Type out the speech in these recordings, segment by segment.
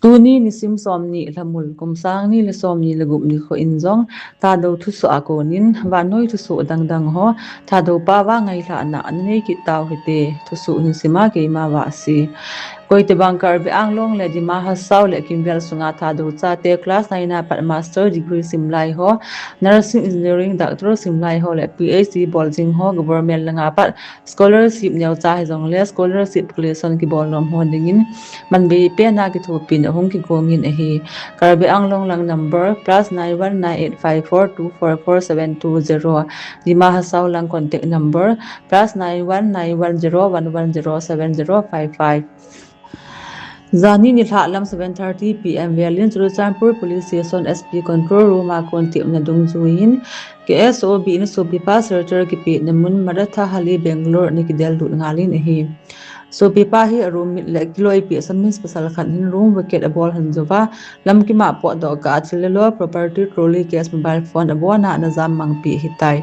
Tuni ni sim somni lamul kumsang ni le somni lagum ni kho injong Thadou thusoh akonin vanoi thusoh dang ho Thadou pa wa ngai la na nei ki taw hite thusoh ni sima ke ma wa si koi te bangkar be anglong le di ma ha saw le kimvel sunga Thadou cha te class 9 na pat master degree simlai ho nursing engineering doctor simlai ho le PhD boljing ho government langa pat scholarship nyau cha hejong le scholarship application ki bolnom ho dingin man be pe na ki thopin hong ki gongin hi karbe anglong lang number +919854244720 dima hasaw lang contact number +919101107055 Zani ni lam 7:30 PM Velin Churuchanpur Police Station SP Control Room a konti na dungjuin KSOB in Sobipa Searcher ki pi namun Maratha Hali Bangalore ni kidel du ngalin hi so pipa hi room le kiloi pi samin special khan in room wicket a ball hanjova lam ki ma po do ka chilelo property trolley case mobile phone abona na jam mang pi hitai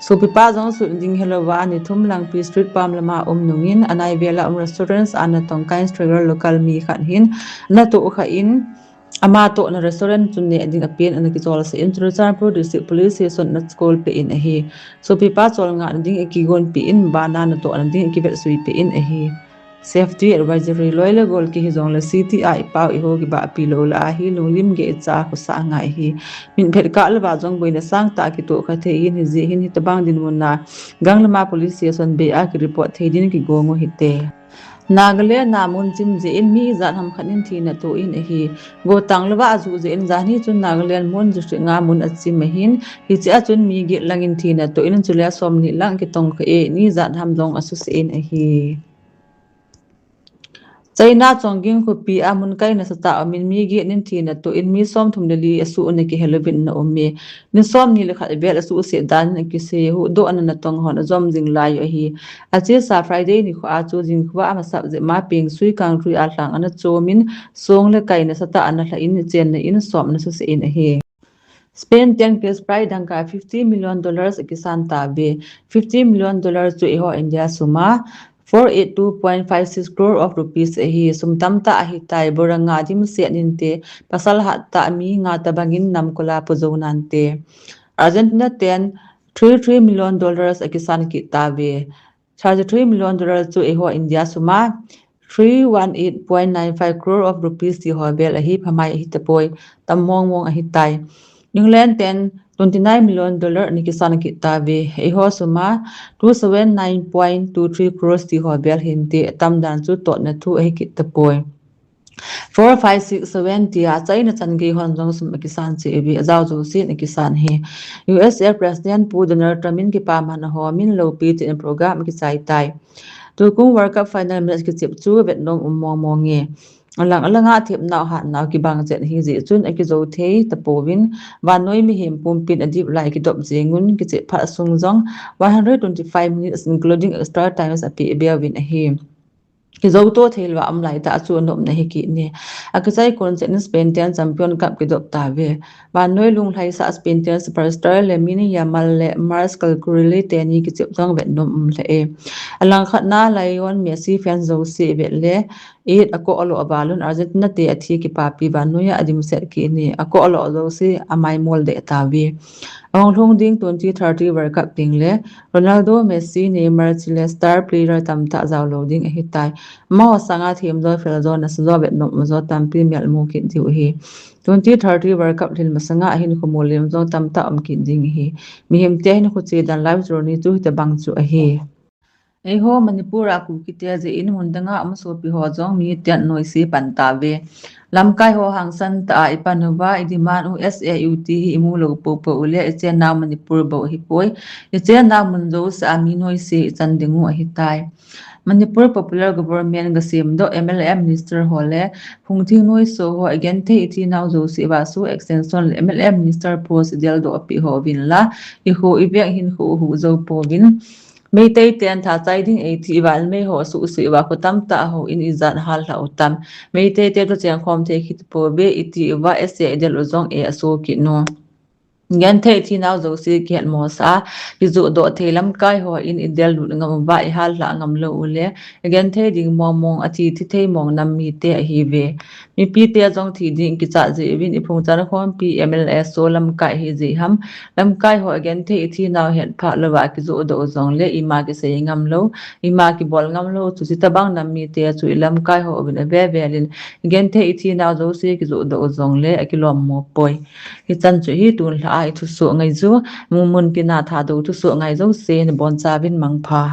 so pipa jong su ding hellowa ni thum lang pi street pam lama nungin anai vela restaurants ana tongkain trigger local mi khan hin na to kha in ama to na restaurant chunne ding apin an ki chol se Churuchanpur district police station na school pe in hi so pipa chol nga ding ekigon pi in bana na to an ding ki vel sui pe in hi safety advisory loile gol ki hijong la CTI pau I ho ki ba pilo la hi lunglim ge cha ko sa ngai hi min phet ka la ba jong boina sang ta ki to kha the in hi ji hin hi tabang din mun na ganglama police station be a ki report the din ki gongo hi te Nagle namun chim je in mi zat ham khanin thi na to in hi go tanglawa azu je in zani chun Nagaland mun ju nga mun achim hin hi cha chun mi ge langin thi na to in chula somni lang ki tong khe ni zat ham jong asu se in hi China chongging khupi amun kai na sata amin mi ge nin thina to in mi som thumdeli asu ne ki helobin na omme ni som ni le khat bel asu se dan ki se hu do an na tong hon zom jing lai hi achi sa Friday ni kho a chu jing khwa ama sab je ma ping sui kang thrui a tlang ana chomin song le kai na sata an la in chen na in som na su se in hi Spain 10 case price dangka $50 million kisan tabe $50 million to iho India suma 482.56 crore of rupees hi sumtam ta hi tai boranga dim se ninte pasal hat ta mi nga tabangin namkola pujonante Argentina 10 $33 million kisan ki tabe $33 million to iho India suma 318.95 crore of rupees ti hobel hi phamai hi tapoi tammong mong hi tai England 10 $29 million ni kisan ki tabe iho suma 279.23 crores ti hobel hindi tamdan chu to na thu hi ki tapoi 4567 a chai na changi hon jong sum kisan che bi azaw jo si ni kisan hi USA President Donald Trump ki pa man ho min lo pi te program ki chai tai tu kung World Cup final match ki chip chu bet nong mong nge alanga thep naw ha naw ki bang chen hi ji chun aki zo thei tapowin wanoi mi hem pumpin adip lai ki dop jengun ki che pha sung jong 125 minutes including extra times api bewin hi ki zo to thelwa am lai ta chu nom na hi ki ni akachai kon chen Spain ten champion cup ki dop ta ve wanoi lung lai sa Spain ten superstar lemini yamal le marshal kurili te ni ki chep jong vet nom le e alang khat na lion Messi fans zo se ve le it ako alo abalun Argentina te athi ki papi banoya adim set ki ni ako alo zo se amai mol de tawi Long ding 2030 World Cup ding le Ronaldo Messi Neymar Chile star player tamta zaw loading hitai mo sanga thim do fel do na so bet no zo tampi mel mu kin tiu hi 2030 World Cup lin masanga hin khomolem zo tamta am kin ding hi mi hem te hin khu che dan live journey tu te bang chu a hi Eho Manipur aku kite je in mundanga amso pi ho jong mi tian noisi pantabe lamkai ho hangsan ta ipanuba idiman USAUT imu lo po ule che na Manipur bo hi poi che na munjo sa mi noisi chandingu hitai Manipur Popular Government gasim do MLM Minister hole phungthi noi so ho again the iti now jo si ba su extension MLM Minister post del do pi ho bin la I ho ibek hin hu zo po bin May tay ten tha chai ding a thi wal me ho su wa ko tam ta ho in izan hal la utam may tay te to chang khom the khit po be iti wa se del ozong e aso ki no ngan the thi naw zo si kian mo sa ki zu do thelam kai ho in idel lu ngam ba I hal la ngam lo ule again the ding mo mong athi thi thei mong nam mi te hi ve mi pi te jong thi ding ki cha je win ipong chan khom pi MLS so lam kai hi ji ham lam kai ho again the thi naw het pha lawa ki zo do jong le ima ki se ngam lo ima ki bol ngam lo chu chi tabang nam mi te chu lam kai ho bin be belin again the thi naw zo se ki zo do jong le akilom mo poi hi chan chu hi tun hla ai thu so ngai zo mu mun pi na tha do thu so ngai zo se ne bon cha bin mang pha